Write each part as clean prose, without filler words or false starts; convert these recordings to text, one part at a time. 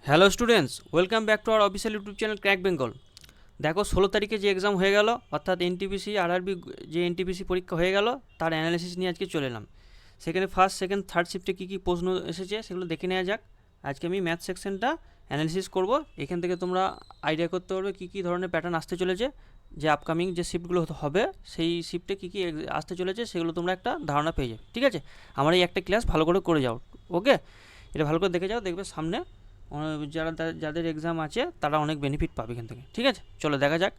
Hello students, welcome back to our official YouTube channel crack Bengal. দেখো 16 তারিখে যে exam হয়ে গেল, অর্থাৎ এনটিপিসি আরআরবি যে এনটিপিসি পরীক্ষা হয়ে গেল, তার অ্যানালিসিস নিয়ে আজকে চলে এলাম। সেখানে ফার্স্ট, সেকেন্ড, থার্ড শিফটে কী কী প্রশ্ন এসেছে সেগুলো দেখে নেওয়া যাক। আজকে আমি ম্যাথ সেকশনটা অ্যানালিসিস করব। এখান থেকে তোমরা আইডিয়া করতে পারবে কী কী ধরনের প্যাটার্ন আসতে চলেছে, যে আপকামিং যে শিফটগুলো হবে সেই শিফটে কী কী আসতে চলেছে সেগুলো তোমরা একটা ধারণা পেয়ে যাবে। ঠিক আছে, আমার এই একটা ক্লাস ভালো করে যাও। ওকে, এটা ভালো করে দেখে যাও, দেখবে সামনে যাদের এক্সাম আছে তারা অনেক বেনিফিট পাবে এখান থেকে। ঠিক আছে, চলো দেখা যাক।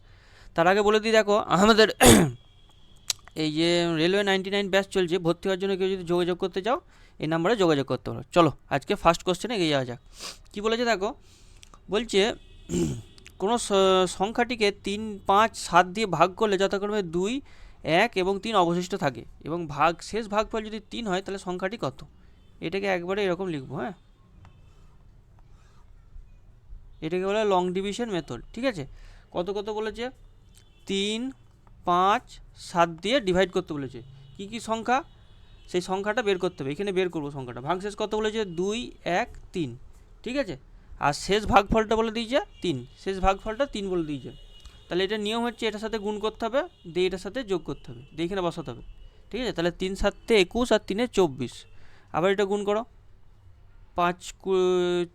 তার আগে বলে দিই, দেখো আমাদের এই যে রেলওয়ে 99 ব্যাচ চলছে, ভর্তি হওয়ার জন্য কেউ যদি যোগাযোগ করতে চাও এই নাম্বারে যোগাযোগ করতে পারো। চলো আজকে ফার্স্ট কোশ্চেনে এগিয়ে যাওয়া যাক। কী বলেছে দেখো, বলছে কোনো সংখ্যাটিকে 3, 5, 7 দিয়ে ভাগ করলে যথাক্রমে 2, 1 এবং 3 অবশিষ্ট থাকে, এবং শেষ ভাগফল যদি 3 হয় তাহলে সংখ্যাটি কত। এটাকে একবারে এরকম লিখবো। হ্যাঁ, এটাকে বলে লং ডিভিশন মেথড। ঠিক আছে, কত বলেছে, 3, 5, 7 দিয়ে ডিভাইড করতে বলেছে। কি কি সংখ্যা, সেই সংখ্যাটা বের করতে হবে। এখানে বের করবো সংখ্যাটা। ভাগশেষ কত বলেছে, 2, 1, 3। ঠিক আছে, আর শেষ ভাগফলটা বলে দিয়েছে 3, শেষ ভাগফলটা 3 বলে দিয়েছে। তাহলে এটা নিয়ম হচ্ছে এটার সাথে গুণ করতে হবে, দিয়ে এটার সাথে যোগ করতে হবে, দিয়ে এখানে বসাতে হবে। ঠিক আছে, তাহলে 3 7 21 আর 3 24। আবার এটা গুণ করো, 5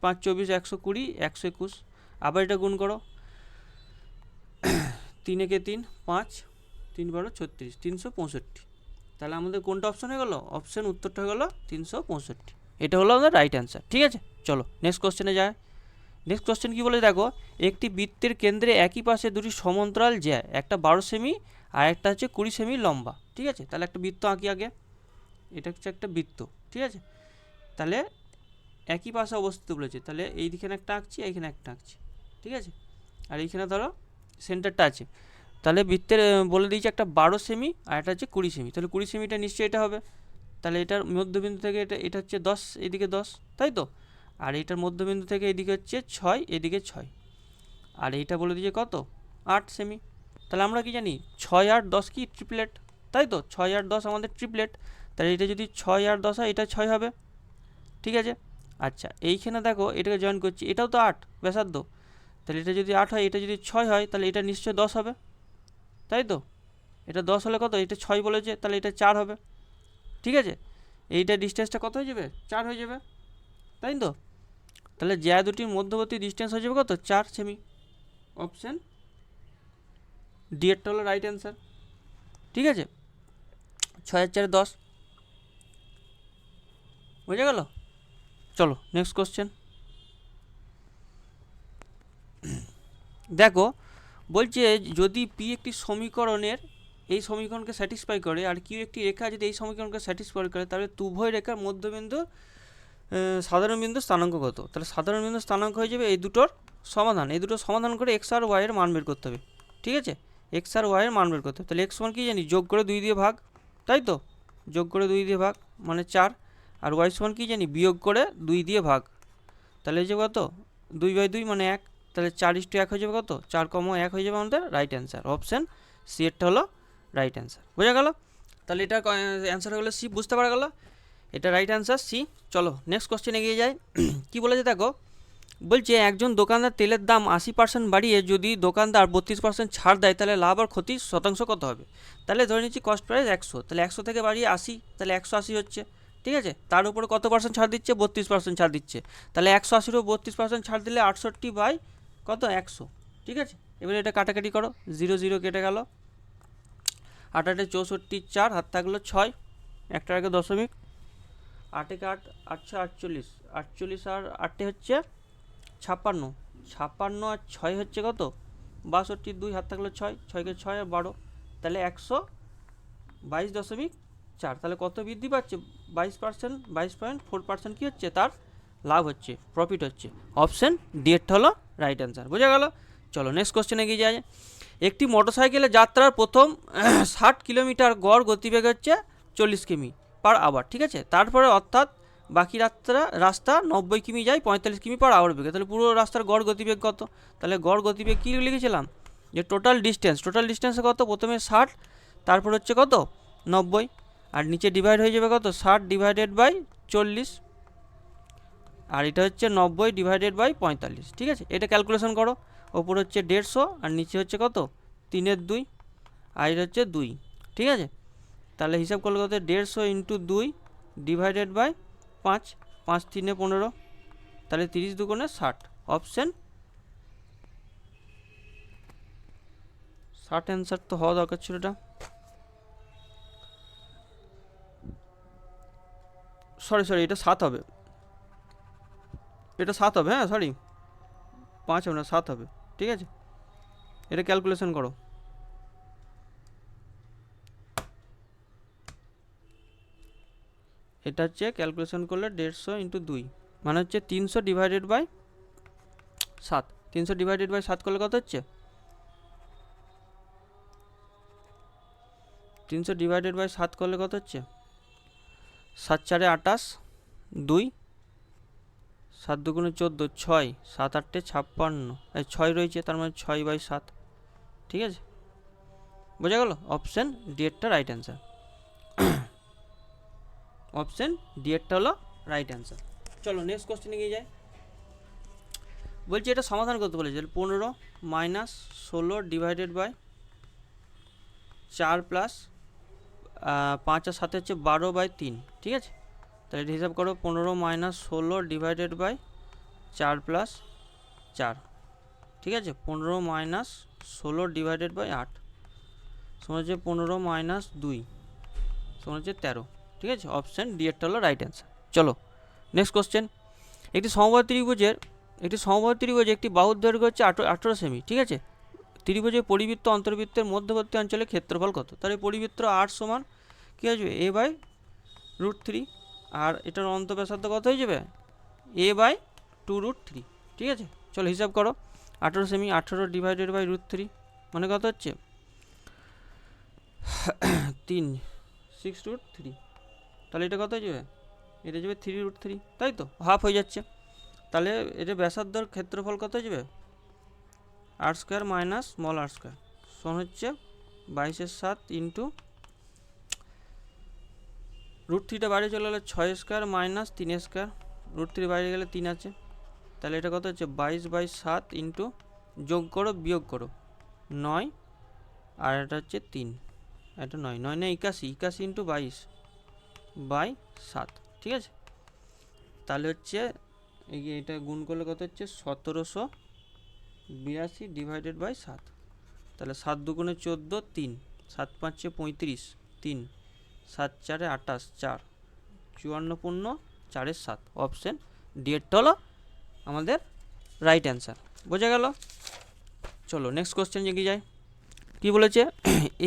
5 24 120, 121। আবার এটা গুণ করো, 3 একে 3, 5, 3 12 36, 365। তাহলে আমাদের কোনটা অপশন হয়ে গেল, অপশন উত্তরটা হয়ে গেল 365। এটা হলো আমাদের রাইট অ্যান্সার। ঠিক আছে, চলো নেক্সট কোশ্চেনে যায়। নেক্সট কোশ্চেন কী বলে দেখো, একটি বৃত্তের কেন্দ্রে একই পাশে দুটি সমান্তরাল জ্যা, একটা 12 সেমি আর একটা হচ্ছে 20 সেমি লম্বা। ঠিক আছে, তাহলে একটা বৃত্ত আঁকি আগে। এটা হচ্ছে একটা বৃত্ত। ঠিক আছে, তাহলে একই পাশে অবস্থিত বলেছে, তাহলে এইখানে একটা আঁকছি, এইখানে একটা আঁকছি। ঠিক আছে, আর এইখানে ধরো সেন্টারটা আছে। তাহলে বৃত্তের বলে দিয়েছে একটা 12 সেমি আর একটা হচ্ছে 20 সেমি। তাহলে 20 সেমিটা নিশ্চয়ই এটা হবে। তাহলে এটার মধ্যবিন্দু থেকে এটা হচ্ছে 10, এদিকে 10, তাই তো। আর এটার মধ্যবিন্দু থেকে এদিকে হচ্ছে 6, এদিকে 6। আর এইটা বলে দিয়েছে কত, 8 সেমি। তাহলে আমরা কি জানি, 6 আর 10 কি ট্রিপলেট, তাই তো। 6 আর 10 আমাদের ট্রিপলেট। তাহলে এটা যদি 6 আর 10 হয়, এটা 6 হবে। ঠিক আছে, আচ্ছা এইখানে দেখো এটাকে জয়েন করছি, এটাও তো 8 ব্যাসার্ধ। তাহলে এটা যদি 8 হয়, এটা যদি 6 হয়, তাহলে এটা নিশ্চয়ই 10 হবে, তাই তো। এটা 10 হলে কত, এটা 6 বলেছে, তাহলে এটা 4 হবে। ঠিক আছে, এইটা ডিস্টেন্সটা কত হয়ে যাবে, 4 হয়ে যাবে, তাই তো। তাহলে জ্যা দুটির মধ্যবর্তী ডিস্টেন্স হয়ে যাবে কত, 4 সেমি। অপশান ডি এরটা হলো রাইট অ্যান্সার। ঠিক আছে, 6 আর 4 10, বুঝে গেল। চলো নেক্সট কোশ্চেন। দেখো বলছে, যদি পি একটি সমীকরণের এই সমীকরণকে স্যাটিসফাই করে আর কিউ একটি রেখা যদি এই সমীকরণকে স্যাটিসফাই করে, তাহলে উভয় রেখার মধ্যবিন্দু সাধারণ বিন্দু স্থানাঙ্ক কত। তাহলে সাধারণ বিন্দু স্থানাঙ্ক হয়ে যাবে এই দুটোর সমাধান। এই দুটো সমাধান করে এক্স আর ওয়াই এর মান বের করতে হবে। ঠিক আছে, এক্স আর ওয়াই এর মান বের করতে হবে। তাহলে এক্স মান কি জানি, যোগ করে 2 দিয়ে ভাগ, তাই তো। যোগ করে 2 দিয়ে ভাগ মানে 4। আর ওয়াই সমান কি জানি, বিয়োগ করে 2 দিয়ে ভাগ। তাহলে এই যে কত, 2/2 মানে 1। তাহলে 4:1 হয়ে যাবে কত, 4, 1 হয়ে যাবে আমাদের রাইট অ্যান্সার। অপশান সি এরটা হলো রাইট অ্যান্সার, বোঝা গেল। তাহলে এটা অ্যান্সার হয়ে গেলো সি, বুঝতে পারা গেল, এটা রাইট অ্যান্সার সি। চলো নেক্সট কোশ্চেন এগিয়ে যায়। কি বলেছে দেখো, বলছে একজন দোকানদার তেলের দাম 80% বাড়িয়ে যদি দোকানদার 32% ছাড় দেয়, তাহলে লাভ আর ক্ষতির শতাংশ কত হবে। তাহলে ধরে নিচ্ছি কস্ট প্রাইস 100, তাহলে 100 থেকে বাড়িয়ে 80, তাহলে 180 হচ্ছে। ঠিক আছে, তার উপরে কত পার্সেন্ট ছাড় দিচ্ছে, 32% ছাড় দিচ্ছে। তাহলে 180-ও 32% ছাড় দিলে 68 বাই কত, 100। ঠিক আছে, এবারে এটা কাটাকাটি করো, 0 0 কেটে গেল। 8 8 64, 4 হাত থাকলো 6, একটার আগে দশমিক। 8 একে 8, 8 6 48, 48 আর 8 হচ্ছে 56, 56 আর 6 হচ্ছে কত, 62, 2 হাত থাকলো 6, 6 কে 6 আর 12, তাহলে 122.4। তাহলে কত বৃদ্ধি পাচ্ছে, 22%, 22.4% কী হচ্ছে, তার লাভ হচ্ছে, প্রফিট হচ্ছে। অপশান ডি এরটা হলো রাইট অ্যান্সার, বোঝা গেল। চলো নেক্সট কোশ্চেনে এগিয়ে যায়। একটি মোটরসাইকেলে যাত্রার প্রথম 60 কিলোমিটার গড় গতিবেগ হচ্ছে 40 কিমি পার আওয়ার। ঠিক আছে, তারপরে অর্থাৎ বাকি রাস্তা 90 কিমি যায় 45 কিমি পার আওয়ার বেগে। তাহলে পুরো রাস্তার গড় গতিবেগ কত। তাহলে গড় গতিবেগ কী লিখেছিলাম, যে টোটাল ডিস্টেন্সে কত, প্রথমে 60, তারপর হচ্ছে কত 90, আর নিচে ডিভাইড হয়ে যাবে কত, 60 ডিভাইডেড বাই 40। আর এটা হচ্ছে 90 ডিভাইডেড বাই 45, ঠিক আছে। এটা ক্যালকুলেশন করো। ওপর হচ্ছে 150 আর নিচে হচ্ছে কত 3 2, আর এটা হচ্ছে 2, ঠিক আছে। তাহলে হিসাব করলে কত 150 ইন্টু 2 ডিভাইডেড বাই 5, 5 3 15, তাহলে 30 দুগুণে 60, অপশান 60 অ্যান্সার তো হওয়া দরকার ছিল। এটা সরি এটা 7 হবে, এটা 7 হবে, হ্যাঁ সরি 5 হবে না, 7 হবে, ঠিক আছে। এটা ক্যালকুলেশন করো। এটা হচ্ছে ক্যালকুলেশন করলে 150 ইন্টু 2 মানে হচ্ছে 300 ডিভাইডেড বাই 7, 300 ডিভাইডেড বাই 7 করলে কত হচ্ছে 300 ডিভাইডেড বাই 7 করলে কত হচ্ছে 7 4 28, 2 7 দুগুণে 14, 6 7 8 56, এই 6 রয়েছে, তার মানে 6 বাই 7, ঠিক আছে। বোঝা গেল? অপশান ডি এরটা রাইট অ্যান্সার। অপশান ডি এরটা হলো রাইট অ্যান্সার। চলো নেক্সট কোশ্চেনে গিয়ে যাই। বলছি এটা সমাধান করতে বলেছে 15 মাইনাস 16 ডিভাইডেড বাই 4 প্লাস 5 আর 7 হচ্ছে 12 বাই 3, ঠিক আছে। তাহলে এটা হিসাব করো 15 মাইনাস 16 ডিভাইডেড বাই 4 প্লাস 4, ঠিক আছে। 15 মাইনাস 16 ডিভাইডেড বাই 8 সমান হচ্ছে 15 মাইনাস 2 সমান হচ্ছে 13, ঠিক আছে। অপশান ডি এরটা হলো রাইট অ্যান্সার। চলো নেক্সট কোশ্চেন। একটি সমবাহু ত্রিভুজে একটি বাহুর দৈর্ঘ্য হচ্ছে 18 সেমি, ঠিক আছে। ত্রিভুজের পরিবৃত্ত অন্তর্বৃত্তের মধ্যবর্তী অঞ্চলে ক্ষেত্রফল কত? তাহলে পরিবৃত্ত 8 সমান কী আসবে a বাই √3, আর এটার অন্তঃব্যাসার্ধ কত হয়ে যাবে a বাই 2√3, ঠিক আছে। চলো হিসাব করো 18 সেমি, 18 ডিভাইডেড বাই √3 মানে কত হচ্ছে 3 6√3, তাহলে এটা কত হয়ে যাবে এটা যাবে 3√3, তাই তো হাফ হয়ে যাচ্ছে। তাহলে এটা ব্যাসার্ধর ক্ষেত্রফল কত হয়ে যাবে r square minus small r square সমান হচ্ছে 22/7 ইন্টু √3টা বাইরে চলে গেলে 6 স্কোয়ার মাইনাস 3 স্কোয়ার, √3 বাইরে গেলে 3 আছে, তাহলে এটা কত হচ্ছে 22/7 ইন্টু যোগ করো বিয়োগ করো 9, আর এটা হচ্ছে 3, এটা 9 9 না 81 ইন্টু 22/7, ঠিক আছে। তাহলে হচ্ছে এই এটা গুণ করলে কত হচ্ছে 1782 ডিভাইডেড বাই 7, তাহলে 7 দুগুণে 14, 3 7 5 35, 3 7 4 28, 4 54 4 7, অপশান ডি এরটা হলো আমাদের রাইট অ্যান্সার। বোঝা গেল? চলো নেক্সট কোশ্চেন এগিয়ে যাই। কী বলেছে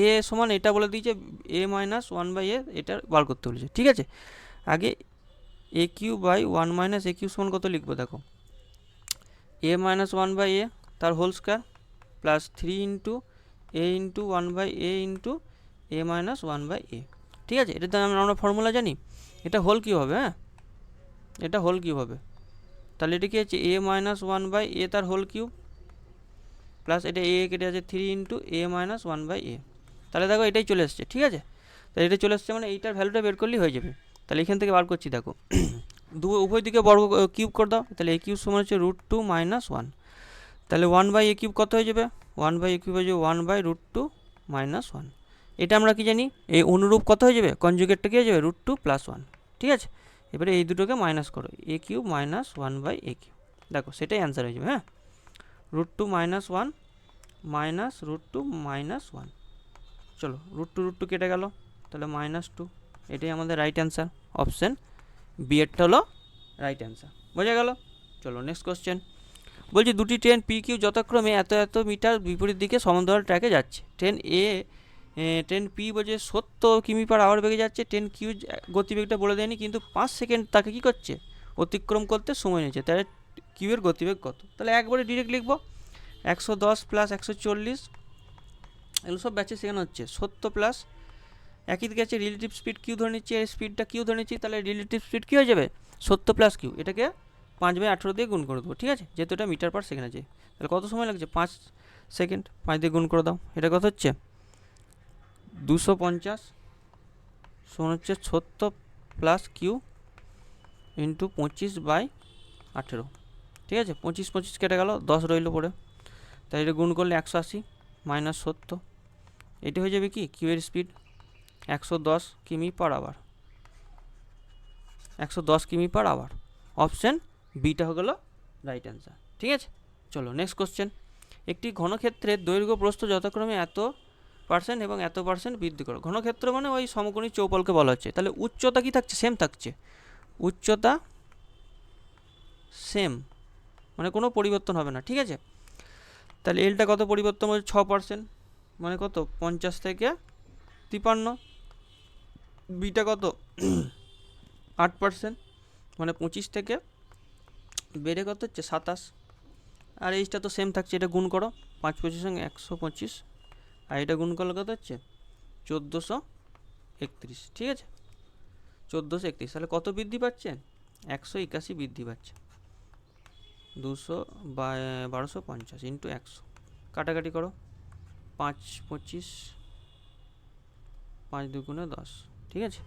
এ সমান এটা বলে দিয়েছে a মাইনাস 1/a, এটা বার করতে বলেছে, ঠিক আছে। আগে a cube by 1 minus a cube সমান কত লিখবো দেখো, a মাইনাস 1/a তার whole square plus 3 into a into 1/a into a minus 1/a, ঠিক আছে। এটা তো আমরা ফর্মুলা জানি, এটা হোল কিউব হবে, হ্যাঁ এটা হোল কিউব হবে। তাহলে এটা কি হচ্ছে a মাইনাস 1/a তার হোল কিউব প্লাস এটা a কেটে আছে 3 ইন্টু a মাইনাস 1/a, তাহলে দেখো এটাই চলে এসছে, ঠিক আছে। তাহলে এটা চলে এসছে মানে এইটার ভ্যালুটা বের করলেই হয়ে যাবে। তাহলে এখান থেকে বার করছি দেখো উভয় দিকে বর্গ কিউব করে দাও, তাহলে a কিউব সমান হচ্ছে √2 মাইনাস 1, তাহলে 1/a কিউব কত হয়ে যাবে 1/a কিউব হয়ে যাবে 1/√2 মাইনাস 1। এটা আমরা কি জানি এই অনুরূপ কত হয়ে যাবে কনজুগেটটা কি হয়ে যাবে √2 প্লাস 1, ঠিক আছে। এবারে এই দুটোকে মাইনাস করো a cube minus 1/a cube, দেখো সেটাই অ্যান্সার হয়ে যাবে, হ্যাঁ √2 মাইনাস 1 মাইনাস √2 মাইনাস 1, চলো √2 কেটে গেল, তাহলে -2, এটাই আমাদের রাইট অ্যান্সার। অপশান বি এরটা হলো রাইট অ্যান্সার। বোঝা গেল? চলো নেক্সট কোশ্চেন। বলছি দুটি ট্রেন পি কিউ যথাক্রমে এত এত মিটার বিপরীত দিকে সমান্তরাল ট্র্যাকে যাচ্ছে। ট্রেন পি বলছে 70 কিমি/আওয়ার বেগে যাচ্ছে, ট্রেন কিউ গতিবেগটা বলে দেয়নি, কিন্তু 5 সেকেন্ড তাকে কী করছে অতিক্রম করতে সময় নিয়েছে, তাহলে কিউ এর গতিবেগ কত? তাহলে একবারে ডিরেক্ট লিখবো 110 প্লাস 140, এগুলো সব ব্যাচে শেখানো হচ্ছে, 70 প্লাস একই দিকে আছে রিলেটিভ স্পিড কিউ ধরে নিচ্ছি, এর স্পিডটা কিউ ধরে নিচ্ছি, তাহলে রিলেটিভ স্পিড কী হয়ে যাবে 70 প্লাস কিউ, এটাকে 5/18 দিয়ে গুণ করে দেবো, ঠিক আছে, যেহেতু এটা মিটার পার সেকেন্ড আছে। তাহলে কত সময় লাগছে 5 সেকেন্ড, 5 দিয়ে গুণ করে দাও, এটা কত হচ্ছে 250 সমান হচ্ছে 70 প্লাস কিউ ইন্টু 25/18, 18, ঠিক আছে। 25 25 কেটে গেল, 10 রইল পড়ে, তাই এটা গুণ করলে 180 মাইনাস 70, এটি হয়ে যাবে কি কিউয়ের স্পিড 110 কিমি পার আওয়ার, 110 কিমি পার আওয়ার। অপশান বিটা হয়ে গেল রাইট অ্যান্সার, ঠিক আছে। চলো নেক্সট কোশ্চেন। একটি ঘনক্ষেত্রের দৈর্ঘ্য প্রস্থ যথাক্রমে এত % এবং এত % বৃদ্ধি করো। ঘনক্ষেত্র মানে ওই সমকোণী চৌপলকে বলা হচ্ছে। তাহলে উচ্চতা কি থাকছে, সেম থাকছে, উচ্চতা সেম, মানে কোনো পরিবর্তন হবে না, ঠিক আছে। তাহলে এলটা কত পরিবর্তন হচ্ছে 6%, মানে কত 50 থেকে 53, বিটা কত 8%, মানে 25 থেকে বেড়ে কত হচ্ছে 27, আর এইটা তো সেম থাকছে, এটা গুণ করো 5 25 সঙ্গে 125, আর এটা গুণ করলে কত হচ্ছে 1431, ঠিক আছে 1431। তাহলে কত বৃদ্ধি পাচ্ছে 181 বৃদ্ধি পাচ্ছে, 1250 ইন্টু 100, কাটাকাটি করো 5 25, 5 2 10, ঠিক আছে।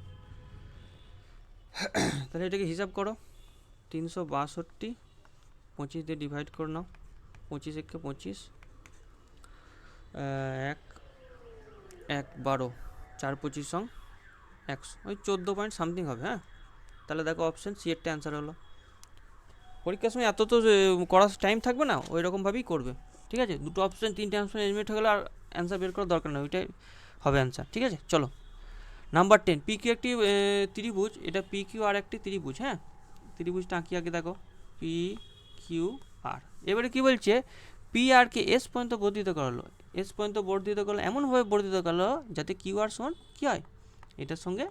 তাহলে এটাকে হিসাব করো 362, 25 দিয়ে ডিভাইড করে নাও, 25 1 25, 1 1 12, 4 25 সং 100, ওই 14 পয়েন্ট সামথিং হবে। হ্যাঁ, তাহলে দেখো অপশান সি এরটা অ্যান্সার হলো। পরীক্ষার সময় এত তো করার টাইম থাকবে না, ওই রকমভাবেই করবে, ঠিক আছে। দুটো অপশান 3টে অপশান এলিমিনেট হয়ে গেলে আর অ্যান্সার বের করার দরকার নেই, ওইটাই হবে অ্যান্সার, ঠিক আছে। চলো নাম্বার 10, পি কিউ একটি ত্রিভুজ, এটা পি কিউ আর একটি ত্রিভুজ। হ্যাঁ, ত্রিভুজটা আঁকি আগে দেখো, পি কিউ আর। এবারে কি বলছে, পি আর কে এস পর্যন্ত বর্ধিত করা হলো, এস পর্যন্ত বর্ধিত করলো, এমনভাবে বর্ধিত করলো যাতে কিউ আর সমান কী হয়, এটার সঙ্গে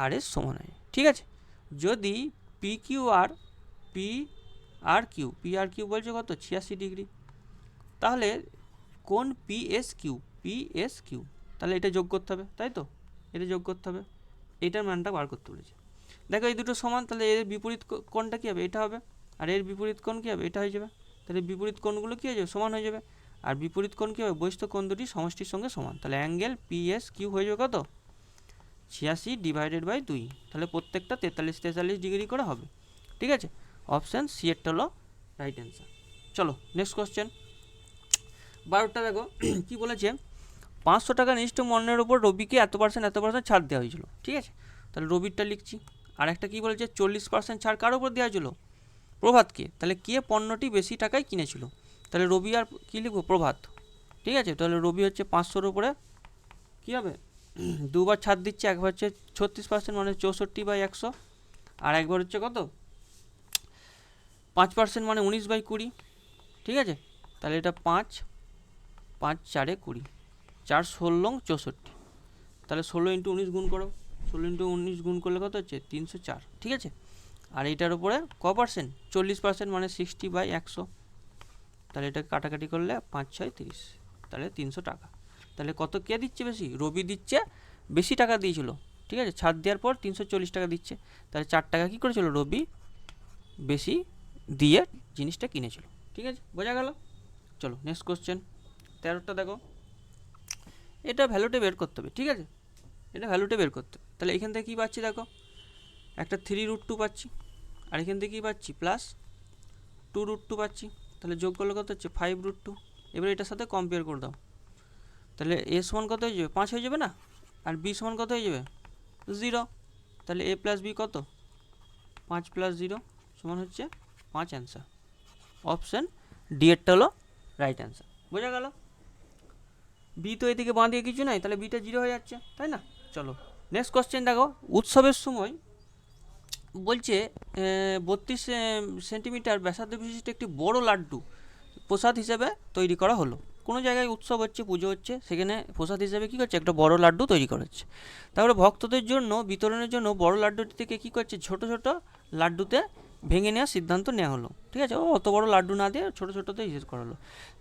আর এস সমান হয়, ঠিক আছে। যদি P Q R P R Q বলছে কত 86 ডিগ্রি, তাহলে কোন পি এস কিউ, তাহলে এটা যোগ করতে হবে, তাই তো, এটা যোগ করতে হবে, এটার মানটা বার করতে বলেছে। দেখো এই দুটো সমান, তাহলে এর বিপরীত কোণটা কী হবে, এটা হবে, আর এর বিপরীত কোণ কী হবে, এটা হয়ে যাবে। তাহলে বিপরীত কোণগুলো কী হয়ে যাবে, সমান হয়ে যাবে। আর বিপরীত কোণ কী হবে, বহিস্থ কোণ দুটি সমষ্টির সঙ্গে সমান। তাহলে অ্যাঙ্গেল পি এস কিউ হয়ে যাবে কত 86 ডিভাইডেড বাই 2, তাহলে প্রত্যেকটা 43 43 ডিগ্রি করে হবে, ঠিক আছে। অপশান সি এরটা হলো রাইট অ্যান্সার। চলো নেক্সট কোশ্চেন 12টা দেখো কি বলেছে, 500 টাকা নিষ্ঠ মূল্যের উপর রবিকে এত % ছাড় দেওয়া হয়েছিল, ঠিক আছে। তাহলে রবিরটা লিখছি। আর একটা কী বলেছে, 40% ছাড় কার উপর দেওয়া হয়েছিল, প্রভাতকে। তাহলে কে পণ্যটি বেশি টাকায় কিনেছিল, তাহলে রবি আর কী লিখবো, প্রভাত, ঠিক আছে। তাহলে রবি হচ্ছে 500-র উপরে কী হবে, দুবার ছাড় দিচ্ছে, একবার হচ্ছে 36% মানে 64/100, আর একবার হচ্ছে কত 5% মানে 19/20, ঠিক আছে। তাহলে এটা 5 5 4 20, 4 16 64, তাহলে 16 × 19 গুণ করো, 16 × 19 গুণ করলে কত হচ্ছে 304, ঠিক আছে। আর এটার উপরে ক পার্সেন্ট, 40% মানে 60/100, তাহলে এটা কাটাকাটি করলে 5 6 30, তাহলে 300 টাকা। তাহলে কত কে দিচ্ছে বেশি, রবি দিচ্ছে, বেশি টাকা দিয়েছিল, ঠিক আছে, ছাড় দেওয়ার পর 340 টাকা দিচ্ছে, তাহলে 4 টাকা কী করেছিল, রবি বেশি দিয়ে জিনিসটা কিনেছিল, ঠিক আছে, বোঝা গেল। চলো নেক্সট কোশ্চেন 13টা দেখো, এটা ভ্যালুটা বের করতে হবে, ঠিক আছে, এটা ভ্যালুটা বের করতে হবে। তাহলে এখান থেকে কী পাচ্ছি দেখো, একটা 3√2 পাচ্ছি, আর এখান থেকে কী পাচ্ছি প্লাস 2√2 পাচ্ছি, তাহলে যোগ করলে কত হচ্ছে 5√2। এবার এটার সাথে কম্পেয়ার করে দাও, তাহলে এ সমান কত হয়ে যাবে 5 হয়ে যাবে না, আর বি সমান কত হয়ে যাবে 0, তাহলে এ প্লাস বি কত 5 + 0 সমান হচ্ছে 5 অ্যান্সার। অপশান ডি এরটা হলো রাইট অ্যান্সার, বোঝা গেল। বি তো এদিকে বাঁ দিয়ে কিছু নাই, তাহলে বিটা 0 হয়ে যাচ্ছে, তাই না। চলো নেক্সট কোশ্চেন দেখো, উৎসবের সময় বলছে 32 সেন্টিমিটার ব্যাসার্ধ বিশিষ্ট একটি বড় লাড্ডু প্রসাদ হিসেবে তৈরি করা হলো। কোনো জায়গায় উৎসব হচ্ছে, পুজো হচ্ছে, সেখানে প্রসাদ হিসেবে কী করছে, একটা বড় লাড্ডু তৈরি করা হচ্ছে। তারপরে ভক্তদের জন্য বিতরণের জন্য বড় লাড্ডুটি থেকে কী করছে, ছোট ছোট লাড্ডুতে ভেঙে নেওয়ার সিদ্ধান্ত নেওয়া হলো, ঠিক আছে। অত বড় লাড্ডু না দিয়ে ছোটো ছোটোতে হিসেব করা হলো।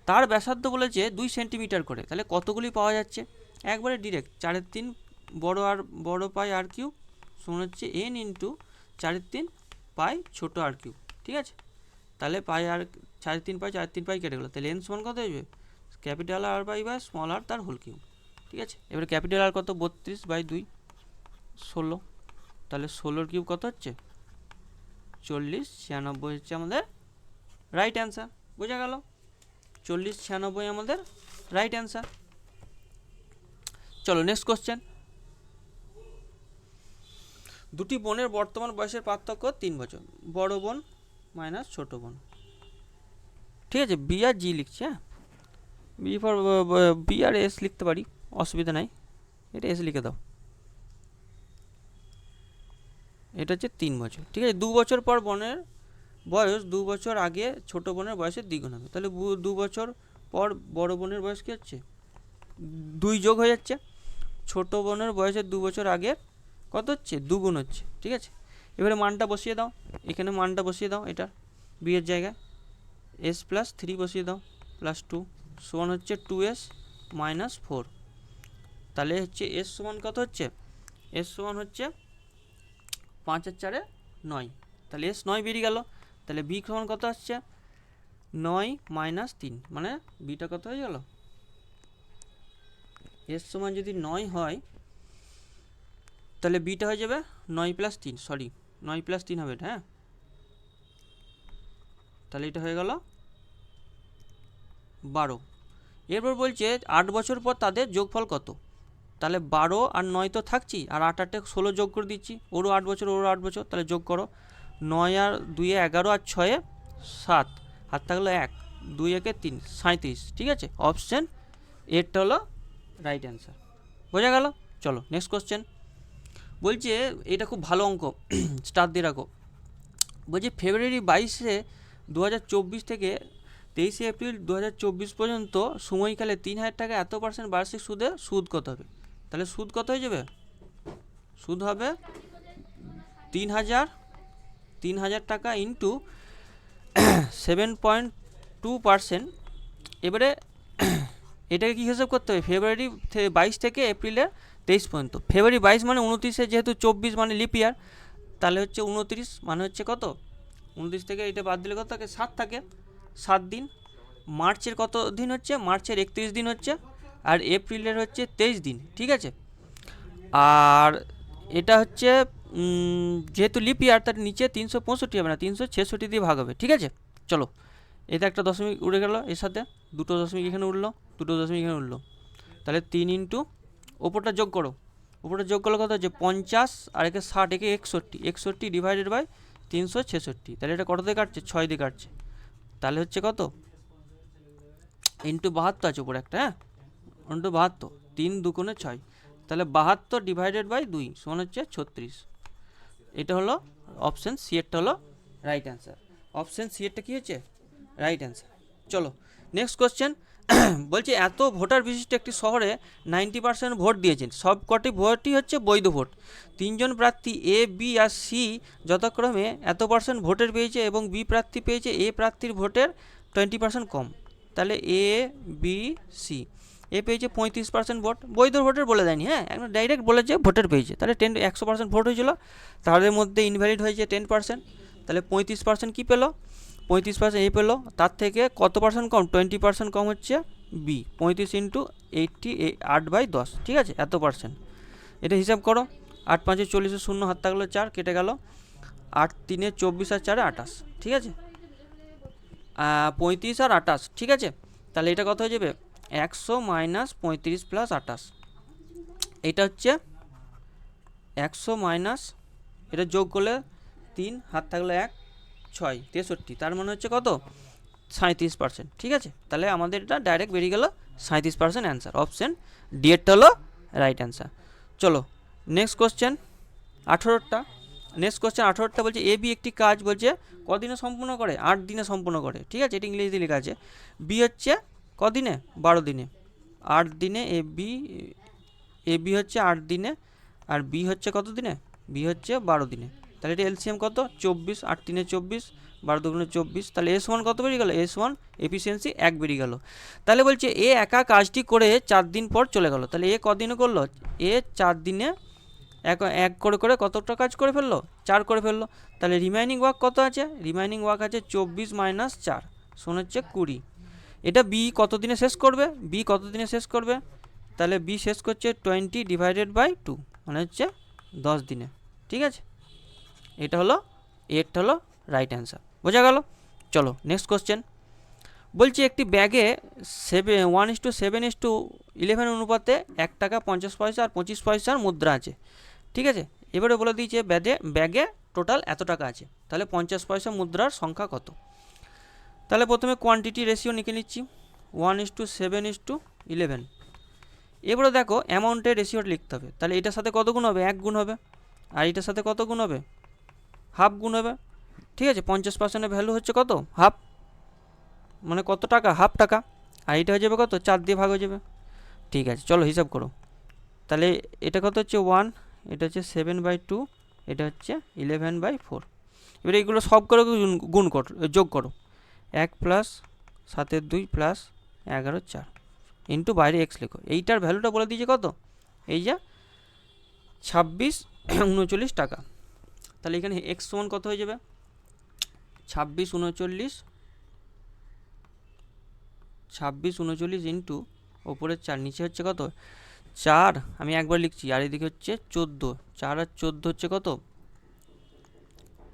তার ব্যাসার্ধ বলেছে 2 সেন্টিমিটার করে, তাহলে কতগুলি পাওয়া যাচ্ছে, একবারে ডিরেক্ট 4/3 বড় পাই আর কিউব সমান হচ্ছে n × 4/3 পাই ছোট আর কিউব, ঠিক আছে। তাহলে পাই আর 4/3 পাই কেটে গেলো, তাহলে n সমান কত হয়ে যাবে, ক্যাপিটাল আর পাই বা স্মল আর তার হোল কিউব, ঠিক আছে। এবারে ক্যাপিটাল আর কত 32/2 16, তাহলে 16-র কিউব কত হচ্ছে 40 96 হচ্ছে আমাদের রাইট অ্যান্সার। বোঝা গেল? 40 96 আমাদের রাইট অ্যান্সার। চলো নেক্সট কোশ্চেন। দুটি বোনের বর্তমান বয়সের পার্থক্য 3 বছর। বড় বোন মাইনাস ছোট বোন। ঠিক আছে, বি আর জি লিখছি। হ্যাঁ, বি ফর বি আর এস লিখতে পারি, অসুবিধা নাই। এটা এস লিখে দাও। এটা হচ্ছে 3 বছর। ঠিক আছে, 2 বছর পর বোনের বয়স 2 বছর আগে ছোট বোনের বয়সের দ্বিগুণ হবে। তাহলে 2 বছর পর বড় বোনের বয়স কী হচ্ছে? 2 যোগ হয়ে যাচ্ছে। ছোট বোনের বয়সের 2 বছর আগে কত হচ্ছে? দ্বিগুণ হচ্ছে। ঠিক আছে, এবারে মানটা বসিয়ে দাও। এখানে মানটা বসিয়ে দাও, এটা বি এর জায়গায় এস প্লাস 3 বসিয়ে দাও, প্লাস 2 সমান হচ্ছে 2s মাইনাস 4। তাহলে হচ্ছে এস সমান কত হচ্ছে? এস সমান হচ্ছে 5 আর 4 9। তাহলে এস 9 বেরিয়ে গেল। তাহলে বি সমান কত আসছে? 9 মাইনাস 3, মানে বিটা কত হয়ে গেল? এস সমান যদি 9 হয় তাহলে বিটা হয়ে যাবে 9 প্লাস 3, সরি 9 প্লাস 3 হবে এটা। হ্যাঁ, তাহলে এটা হয়ে গেল 12। এরপর বলছে 8 বছর পর তাদের যোগফল কত? তাহলে 12 আর 9 তো থাকছি, আর 8 8 16 যোগ করে দিচ্ছি। ওরও 8 বছর, ওরও 8 বছর, তাহলে যোগ করো। 9 আর 2 11 আর 6 7, হাত থাকলো 1, 2 1 3 37। ঠিক আছে, অপশান এরটা হলো রাইট অ্যান্সার। বোঝা গেল? চলো নেক্সট কোশ্চেন। বলছে এটা খুব ভালো অঙ্ক, স্টার দিয়ে রাখো। বলছি ফেব্রুয়ারি 22 2024 থেকে 23 এপ্রিল 2024 পর্যন্ত সময়কালে 3000 টাকা এত % বার্ষিক সুদে সুদ কত হবে? তাহলে সুদ কত হয়ে যাবে? সুদ হবে 3000 টাকা ইন্টু 7.2%। এবারে এটাকে কী হিসাব করতে হবে? ফেব্রুয়ারি 22 থেকে এপ্রিলের 23 পর্যন্ত। ফেব্রুয়ারি 22 মানে 29, যেহেতু 24 মানে লিপ ইয়ার, তাহলে হচ্ছে 29 মানে হচ্ছে কত? 29 থেকে এটা বাদ দিলে কত থাকে? 7 থাকে, 7 দিন। মার্চের কত দিন হচ্ছে? মার্চের 31 দিন হচ্ছে, আর এপ্রিলের হচ্ছে 23 দিন। ঠিক আছে, আর এটা হচ্ছে যেহেতু লিপ ইয়ার, তার নিচে 365 হবে না, 366 দিয়ে ভাগ হবে। ঠিক আছে, চলো এটা একটা দশমিক উড়ে গেল, এর সাথে দুটো দশমিক এখানে উঠলো, দুটো দশমিক এখানে উঠলো। তাহলে 3 ইন্টু ওপরটা যোগ করো, ওপরটা যোগ করলে কত হচ্ছে? 50 আর একে 60, একে 61, 61 ডিভাইডেড বাই 366। তাহলে এটা কত দিয়ে কাটছে? 6 দিয়ে কাটছে। তাহলে হচ্ছে কত? ইন্টু 72 আছে উপরে একটা। হ্যাঁ, ইন্টু 72, 3 2 6। তাহলে 72 ডিভাইডেড বাই 2 সমান হচ্ছে 36। এটা হলো অপশান সি এরটা হলো রাইট অ্যান্সার। অপশান সি এরটা কী হচ্ছে? Right answer. চলো নেক্সট কোশ্চেন। বলছে এত ভোটার বিশিষ্ট একটি শহরে 90% ভোট দিয়েছেন, সব কটি ভোটই হচ্ছে বৈধ ভোট। 3 জন প্রার্থী এ, বি আর সি যথাক্রমে এত % ভোটের পেয়েছে, এবং বি প্রার্থী পেয়েছে এ প্রার্থীর ভোটের 20% কম। তাহলে এ, বি, সি। এ পেয়েছে 35% ভোট, বৈধ ভোটের বলে দেয়নি। হ্যাঁ, একদম ডাইরেক্ট বলেছে ভোটের পেয়েছে। তাহলে 100% ভোট হয়েছিল, তাদের মধ্যে ইনভ্যালিড হয়েছে 10%। তাহলে 35% কী পেলো? 35% এ পেলো। তার থেকে কত % কম? 20% কম হচ্ছে বি। 35 ইন্টু 80, 8/10। ঠিক আছে, এত %। এটা হিসাব করো। 8 5 40, 0 হাত থাকলো 4, কেটে গেল। 8 3 24 আর 4 28। ঠিক আছে, 35 আর 28। ঠিক আছে, তাহলে এটা কত হয়ে যাবে? 100 মাইনাস 35 প্লাস 28। এটা হচ্ছে 100 মাইনাস, এটা যোগ করলে 3, হাত থাকলো 1, 6 63। তার মানে হচ্ছে কত? 37%। ঠিক আছে, তাহলে আমাদের এটা ডাইরেক্ট বেরিয়ে গেল 37% অ্যান্সার। অপশান ডি এরটা হলো রাইট অ্যান্সার। চলো নেক্সট কোশ্চেন 18টা। নেক্সট কোশ্চেন 18টা বলছে এ বি একটি কাজ বলছে কদিনে সম্পূর্ণ করে? 8 দিনে সম্পূর্ণ করে। ঠিক আছে, এটা ইংরেজিতে লেখা আছে। বি হচ্ছে কদিনে? 12 দিনে। 8 দিনে এ বি হচ্ছে 8 দিনে, আর বি হচ্ছে কত দিনে? বি হচ্ছে 12 দিনে। তাহলে এটা এলসিএম কত? 24, 8 3 24, 12 2 24। তাহলে এস ওয়ান কত বেরিয়ে গেল? এস ওয়ান এফিসিয়েন্সি 1 বেরিয়ে গেল। তাহলে বলছে এ একা কাজটি করে 4 দিন পর চলে গেল। তাহলে এ কদিনে করলো? এ 4 দিনে এক করে করে কতটা কাজ করে ফেললো? 4 করে ফেললো। তাহলে রিমাইনিং ওয়ার্ক কত আছে? রিমাইনিং ওয়ার্ক আছে 24 মাইনাস 4 সমান হচ্ছে 20। এটা বি কত দিনে শেষ করবে? বি কত দিনে শেষ করবে? তাহলে বি শেষ করছে 20 ডিভাইডেড বাই 2, মানে হচ্ছে 10 দিনে। ঠিক আছে, এটা হলো এরটা হলো রাইট অ্যান্সার। বোঝা গেল? চলো নেক্সট কোশ্চেন। বলছি একটি ব্যাগে 1:7:11 অনুপাতে 1 টাকা 50 পয়সা আর 25 পয়সার মুদ্রা আছে, ঠিক আছে। এবারে বলে দিয়েছে ব্যাগে টোটাল এত টাকা আছে, তাহলে 50 পয়সা মুদ্রার সংখ্যা কত। তাহলে প্রথমে কোয়ান্টিটি রেশিও লিখে নিচ্ছি 1:7:11। এবারে দেখো অ্যামাউন্টের রেশিওটা লিখতে হবে, তাহলে এটার সাথে কত গুণ হবে, 1 গুণ হবে, আর এটার সাথে কত গুণ হবে, হাফ গুণ হবে, ঠিক আছে। 50%-এর ভ্যালু হচ্ছে কত, হাফ, মানে কত টাকা, হাফ টাকা, আর এটা হয়ে যাবে কত, 4 দিয়ে ভাগ হয়ে যাবে, ঠিক আছে। চলো হিসাব করো, তাহলে এটা কত হচ্ছে 1, এটা হচ্ছে 7/2, এটা হচ্ছে 11/4। এবারে এগুলো সব করে গুণ করো, যোগ করো, 1 + 7 2 + 11 4 ইন্টু বাইরে এক্স লেখো। এইটার ভ্যালুটা বলে দিয়েছে কত, এই যে 26:39 টাকা। তাহলে এখানে এক্স সমান কত হয়ে যাবে, 26:39 ইন্টু ওপরের 4, নিচে হচ্ছে কত 4, আমি একবার লিখছি, আর এদিকে হচ্ছে 14, 4 আর 14 হচ্ছে কত,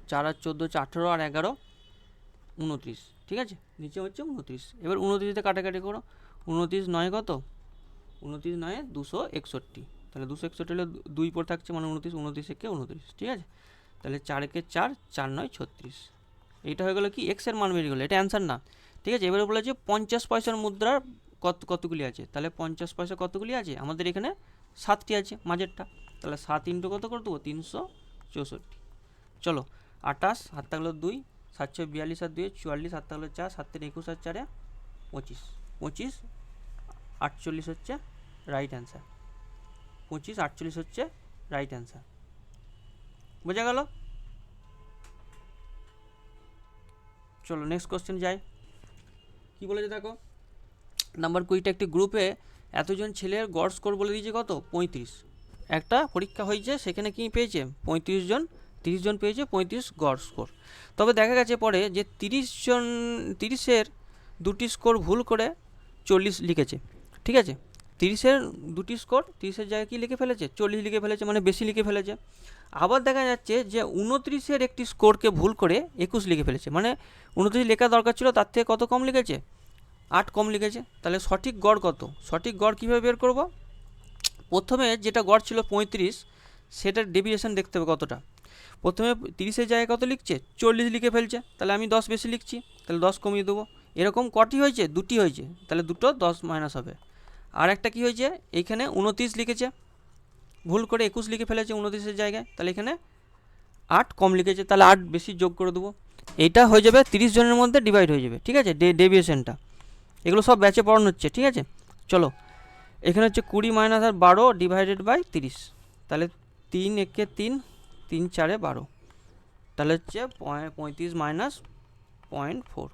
4 আর 14 হচ্ছে 18, আর 11 29, ঠিক আছে, নিচে হচ্ছে 29। এবার 29তে কাটাকাটি করো, 29 9 কত, 29 9 261, তাহলে 261 হলে 2 পর থাকছে, মানে 29, 29 একে 29, ঠিক আছে। তাহলে 4 একে 4, 4 9 36। এইটা হয়ে গেলো কি, এক্স এর মান বেরিয়ে গেলো, এটা অ্যান্সার না, ঠিক আছে। এবারে বলেছে 50 পয়সার মুদ্রার কতগুলি আছে, তাহলে 50 পয়সা কতগুলি আছে, আমাদের এখানে 7টি আছে মাঝেরটা, তাহলে 7 ইন্টু কত করে দেবো, 364। চলো 28, 7 থাকলো 2, 7 6 42 আর 2 44, 7 থাকলো 4, 7 3 21 আর 4 25, 25 48 হচ্ছে রাইট অ্যান্সার, 25 48 হচ্ছে রাইট অ্যান্সার। বোঝা গেল? চলো নেক্সট কোশ্চেন যাই। কি বলেছে দেখো, নাম্বার 20টা, একটি গ্রুপে এতজন ছেলের গড় স্কোর বলে দিয়েছে কত, 35। একটা পরীক্ষা হয়েছে, সেখানে কি পেয়েছে 35 জন, 30 জন পেয়েছে 35 গড় স্কোর। তবে দেখা গেছে পরে যে 30-এর দুটি স্কোর ভুল করে 40 লিখেছে, ঠিক আছে। 30-এর দুটি স্কোর 30-এর জায়গায় কী লিখে ফেলেছে, 40 লিখে ফেলেছে, মানে বেশি লিখে ফেলেছে। আবার দেখা যাচ্ছে যে 29-এর একটি স্কোরকে ভুল করে 21 লিখে ফেলেছে, মানে 29 লেখা দরকার ছিল, তার থেকে কত কম লিখেছে, 8 কম লিখেছে। তাহলে সঠিক গড় কত, সঠিক গড় কীভাবে বের করব, প্রথমে যেটা গড় ছিল 35, সেটার ডেভিয়েশন দেখতে হবে কতটা। প্রথমে 30-এর জায়গায় কত লিখছে, 40 লিখে ফেলছে, তাহলে আমি 10 বেশি লিখছি, তাহলে 10 কমিয়ে দেবো। এরকম কটি হয়েছে, দুটি হয়েছে, তাহলে দুটো 10 মাইনাস হবে। আর একটা কী হয়েছে, এইখানে 29 লিখেছে, ভুল করে 21 লিখে ফেলেছে 29-এর জায়গায়, তাহলে এখানে 8 কম লিখেছে, তাহলে 8 বেশি যোগ করে দেবো। এইটা হয়ে যাবে 30 জনের মধ্যে ডিভাইড হয়ে যাবে, ঠিক আছে, ডেভিয়েশনটা। এগুলো সব ব্যাচে পড়ানো হচ্ছে, ঠিক আছে। চলো এখানে হচ্ছে 20 মাইনাস আর 12 ডিভাইডেড বাই 30, তাহলে 3 একে 3, 3 4 12, তাহলে হচ্ছে 35 মাইনাস 0.4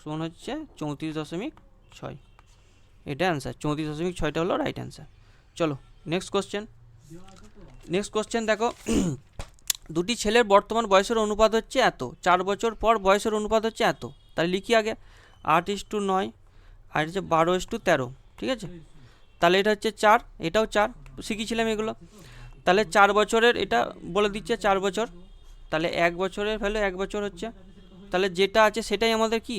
সমান হচ্ছে 34.6। এটা অ্যান্সার, 34.6টা হলো রাইট অ্যান্সার। চলো নেক্সট কোশ্চেন দেখো, দুটি ছেলের বর্তমান বয়সের অনুপাত হচ্ছে এত, 4 বছর পর বয়সের অনুপাত হচ্ছে এত, তাহলে লিখি আগে 8:9, আর হচ্ছে 12:13, ঠিক আছে। তাহলে এটা হচ্ছে 4, এটাও 4, শিখেছিলাম এগুলো। তাহলে 4 বছরের এটা বলে দিচ্ছে 4 বছর, তাহলে 1 বছরের ভ্যালু 1 বছর হচ্ছে, তাহলে যেটা আছে সেটাই আমাদের কি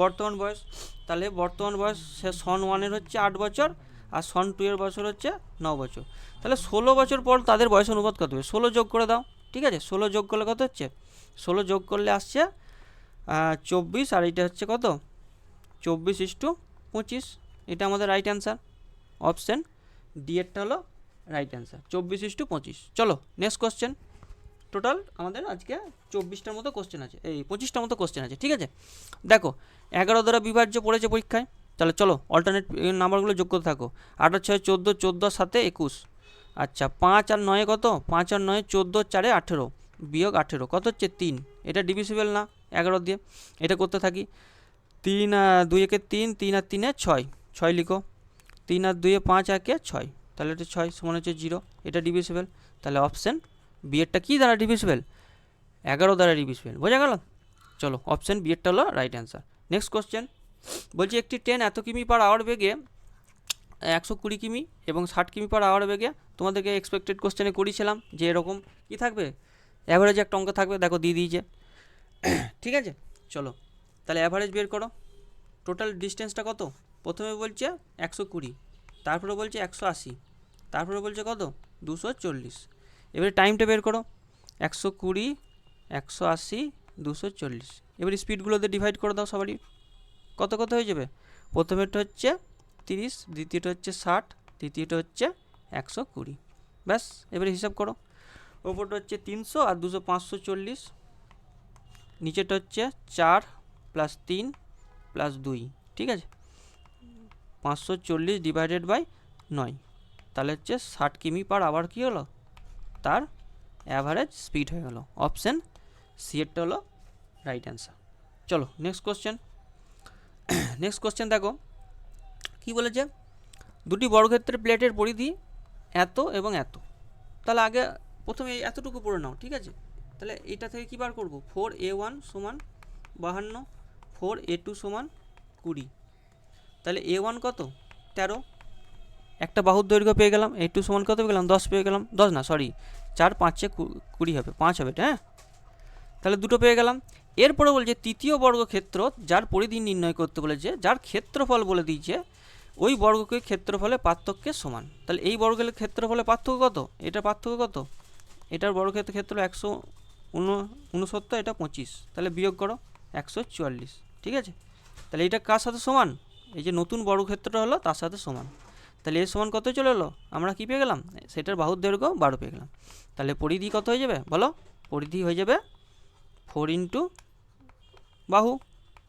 বর্তমান বয়স। তাহলে বর্তমান বয়স সন 1-এর হচ্ছে 8 বছর, আর সন 2-এর বছর হচ্ছে 9 বছর। তাহলে 16 বছর পর তাদের বয়স অনুপাত কত হবে, 16 যোগ করে দাও, ঠিক আছে। 16 যোগ করলে কত হচ্ছে, 16 যোগ করলে আসছে 24, আর এটা হচ্ছে কত 24:25, এটা আমাদের রাইট অ্যান্সার, অপশান ডি এরটা হলো রাইট অ্যান্সার, 24:25। চলো নেক্সট কোশ্চেন। টোটাল আমাদের আজকে 24টার মতো কোশ্চেন আছে, এই 25টার মতো কোশ্চেন আছে, ঠিক আছে। দেখো 11 দ্বারা বিভাজ্য পড়েছে পরীক্ষায়, তাহলে চলো অল্টারনেট নাম্বারগুলো যোগ করতে থাকো। 8 আর 6 14, 14 আর 7 21, আচ্ছা 5 আর 9 কত, 5 আর 9 14, 4 18, বিয়োগ 18 কত হচ্ছে 3, এটা ডিভিসিবল না 11 দিয়ে, এটা করতে থাকি। 3 আর 2 একে 3, 3 আর 3 6, 6 লিখো, 3 আর 2 5 একে 6, তাহলে এটা 6 সমান হচ্ছে 0, এটা ডিভিসিবল, তাহলে অপশান বি এরটা কী দ্বারা ডিভিসিবল, 11 দ্বারা ডিভিসিবল। বোঝা গেল? চলো অপশান বি এরটা হলো রাইট অ্যান্সার। নেক্সট কোশ্চেন বলছি, একটি ট্রেন এত কিমি পার আওয়ার বেগে 120 কিমি এবং 60 কিমি পার আওয়ার বেগে, তোমাদেরকে এক্সপেক্টেড কোশ্চেনে করেছিলাম যে এরকম কী থাকবে, অ্যাভারেজ একটা অঙ্ক থাকবে, দেখো দিয়ে দিয়েছে ঠিক আছে, চলো তাহলে অ্যাভারেজ বের করো। টোটাল ডিস্টেন্সটা কত? প্রথমে বলছে 120, তারপরে বলছে 180, তারপরে বলছে কত 240। এবারে টাইমটা বের করো, 120, 180, 240। এবার স্পিডগুলোতে ডিভাইড করে দাও সবারই, কত কত হয়ে যাবে? প্রথমেরটা হচ্ছে 30, দ্বিতীয়টা হচ্ছে 60, তৃতীয়টা হচ্ছে 120। ব্যাস, এবারে হিসাব করো। ওপরটা হচ্ছে 300 আর 200 540, নিচেরটা হচ্ছে 4 + 3 + 2, ঠিক আছে, 540 ডিভাইডেড বাই 9, তাহলে হচ্ছে 60 কিমি/আওয়ার কী হলো? তার অ্যাভারেজ স্পিড হয়ে গেল। অপশান সি এরটা হলো রাইট অ্যান্সার। চলো নেক্সট কোশ্চেন। নেক্সট কোশ্চেন দেখো কি বলেছে, দুটি বর্গক্ষেত্রের প্লেটের পরিধি এত এবং এত। তাহলে আগে প্রথমে এতটুকু পড়ে নাও, ঠিক আছে। তাহলে এটা থেকে কী বার করবো? 4a1 = 52, 4a2 = 20। তাহলে a1 কত? 13, একটা বাহুর দৈর্ঘ্য পেয়ে গেলাম। a2 সমান কত পেয়ে গেলাম? 10 পেয়ে গেলাম। 10 না, সরি, 4 5 20 হবে, 5 হবে এটা, হ্যাঁ। তাহলে দুটো পেয়ে গেলাম। এরপরে বলছে তৃতীয় বর্গক্ষেত্র যার পরিধি নির্ণয় করতে বলেছে, যার ক্ষেত্রফল বলে দিয়েছে ওই বর্গকে ক্ষেত্রফলের পার্থক্যের সমান। তাহলে এই বর্গের ক্ষেত্রফলের পার্থক্য কত? এটা পার্থক্য কত? এটার বর্গক্ষেত্র ক্ষেত্র 169, এটা 25, তাহলে বিয়োগ করো 144, ঠিক আছে। তাহলে এটা কার সাথে সমান? এই যে নতুন বর্গক্ষেত্রটা হলো তার সাথে সমান। তাহলে এর সমান কত চলে এলো? আমরা কী পেয়ে গেলাম? সেটার বাহুর দৈর্ঘ্য 12 পেয়ে গেলাম। তাহলে পরিধি কত হয়ে যাবে বলো? পরিধি হয়ে যাবে 4 × বাহু,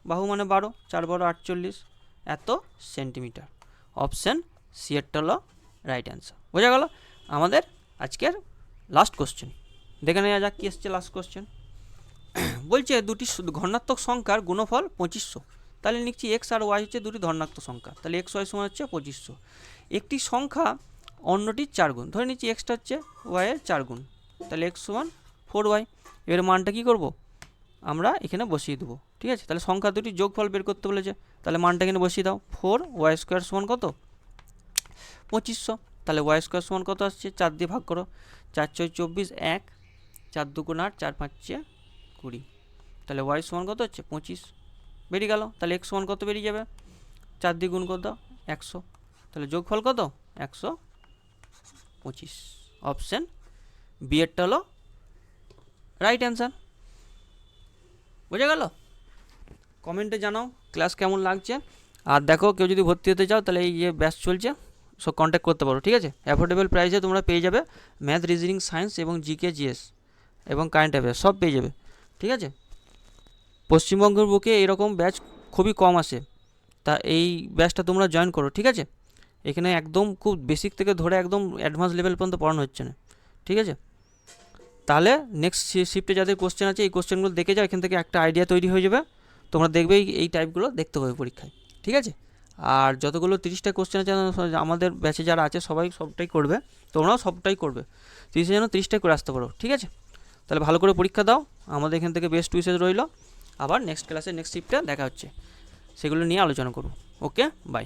বাহু মানে 12, 4 × 12 = 48, এত সেন্টিমিটার। অপশান সি এরটা হলো রাইট অ্যান্সার। বোঝা গেল? আমাদের আজকের লাস্ট কোশ্চেন দেখে নেওয়া যাক কী এসছে লাস্ট কোশ্চেন। বলছে দুটি ধনাত্মক সংখ্যার গুণফল 2500। তাহলে লিখছি এক্স আর ওয়াই হচ্ছে দুটি ধনাত্মক সংখ্যা, তাহলে এক্স ওয়াই সমান হচ্ছে 2500। একটি সংখ্যা অন্যটির 4 গুণ, ধরে নিচ্ছি এক্সটা হচ্ছে ওয়াইয়ের 4 গুণ, তাহলে এক্স সমান 4y। এবার মানটা কী করব? আমরা এখানে বসিয়ে দেবো, ঠিক আছে। তাহলে সংখ্যা দুটি যোগফল বের করতে বলেছে, তাহলে মানটা এখানে বসিয়ে দাও। 4y² সমান কত? 2500। তাহলে y² সমান কত আসছে? 4 দিয়ে ভাগ করো, 4 × 4 = 24, 1, 4 × 2 = 8, 4 × 5 = 20। তাহলে y সমান কত হচ্ছে? 25 বেরিয়ে গেল। তাহলে x সমান কত বেরিয়ে যাবে? 4 দিয়ে গুণ করে দাও, 100। তাহলে যোগফল কত? 125। অপশান বি এরটা হলো রাইট অ্যান্সার। বোঝা গেল? কমেন্টে জানাও ক্লাস কেমন লাগছে। আর দেখো কেউ যদি ভর্তি হতে চাও তাহলে এই যে ব্যাচ চলছে, সব কন্ট্যাক্ট করতে পারো, ঠিক আছে। অ্যাফোর্ডেবল প্রাইসে তোমরা পেয়ে যাবে ম্যাথ, রিজনিং, সায়েন্স এবং জিকে, জিএস এবং কারেন্ট অ্যাফেয়ার্স সব পেয়ে যাবে, ঠিক আছে। পশ্চিমবঙ্গের বুকে এরকম ব্যাচ খুবই কম আসে, তা এই ব্যাচটা তোমরা জয়েন করো, ঠিক আছে। এখানে একদম খুব বেসিক থেকে ধরে একদম অ্যাডভান্স লেভেল পর্যন্ত পড়ানো হচ্ছে না, ঠিক আছে। তাহলে নেক্সট শিফটে যাদের কোশ্চেন আছে এই কোশ্চেনগুলো দেখে যাও, এখান থেকে একটা আইডিয়া তৈরি হয়ে যাবে। তোমরা দেখবে এই টাইপগুলো দেখতে পাবে পরীক্ষায়, ঠিক আছে। আর যতগুলো 30টা কোশ্চেন আছে আমাদের ব্যাচে যারা আছে সবাই সবটাই করবে, তোমরাও সবটাই করবে। 30 যেন 30টাই করে আসতে পারো, ঠিক আছে। তাহলে ভালো করে পরীক্ষা দাও, আমাদের এখান থেকে বেস্ট উইশেস রইল। আবার নেক্সট ক্লাসে নেক্সট শিফটে দেখা হচ্ছে, সেগুলো নিয়ে আলোচনা করব। ওকে, বাই।